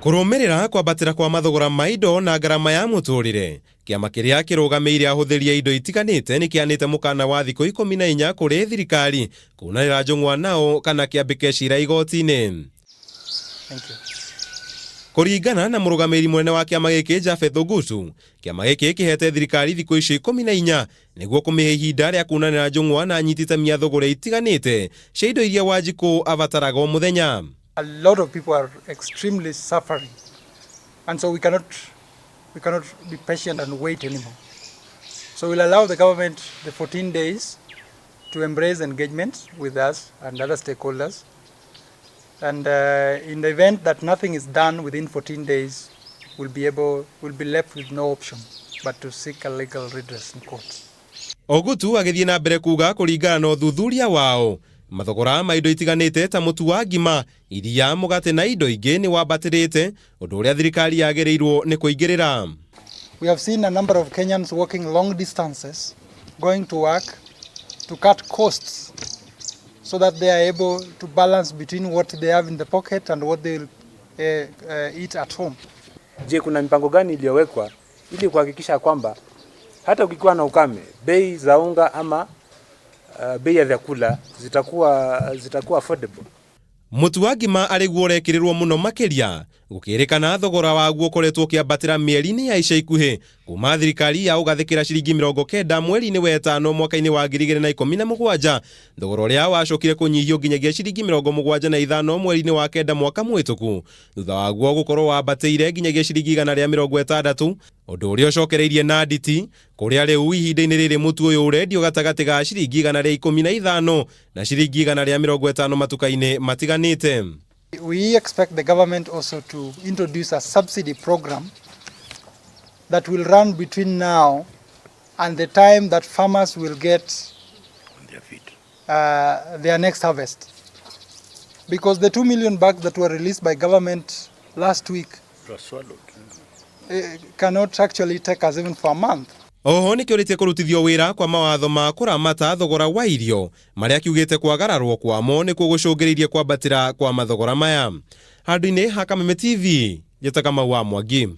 Kurumirira kwambatira kwa mathogora ma indo na ngarama ya muturire, kiama kiria kirugameire ahuthiria indo itiganite ni kianite mukana wa thiku 14 kuri thirikari kunarira njung'wa nao kana kiambike cira igoti-ini. Kuringana na murugamiri munene wa kiama giki Japhet Ogutu, kiama giki kihete thirikari thiku ici 14 niguo kumihe ihinda ria kunanira njung'wa na anyitite mia thogora itiganite cia indo iria Wanjiku avataraga muthenya. A lot of people are extremely suffering, and so we cannot be patient and wait anymore. So we'll allow the government the 14 days to embrace engagement with us and other stakeholders. And in the event that nothing is done within 14 days, we'll be left with no option but to seek a legal redress in court. Ogutu agithie na mbere kuga kuringana na uthuthuria wao, mathogora ma indo itiganite ta mutu wa ngima, iria, mugate na indo ingi ni wambatirite, undu uria thirikari yagereirwo ni kuingirira. We have seen a number of Kenyans walking long distances, going to work to cut costs so that they are able to balance between what they have in the pocket and what they will eat at home. Je, kuna mipango gani iliyowekwa ili kuhakikisha kwamba hata ukikuwa na ukame, bei za unga ama bei ya vyakula zitakuwa affordable? Mutu wa ngima ariguo rekirirwo muno makiria, gukirikana thogora waguo koretwo kiambatira mieri-ini ya ica ikuhi kuma thirikari ya ugathikira ciringi 90 mweri-ini wa gatano mwaka-ini wa 2017, thogora uria wacokire kunyihio nginyagia ciringi 75 mweri-ini wa kenda mwaka muhituku, thutha waguo gukorwo wambatire nginyagia ciringi 160, undu uria ucokereirie na nditi kuria riu ihinda-ini riri mutu uyu urendio gatagati ga ciringi 115 na ciringi 150 matuka-ini matiganite. We expect the government also to introduce a subsidy program that will run between now and the time that farmers will get their next harvest. Because the 2 million bags that were released by government last week cannot actually take us even for a month. Oho ni kioritie kurutithio wira kwa mawatho ma kuramata thogora wa irio maria kiugite kwagararwo kwamo ni kugucungiririe kwambatira kwa mathogora maya. Handu-ini ha Kameme TV, Njeta Kamau wa Mwangi.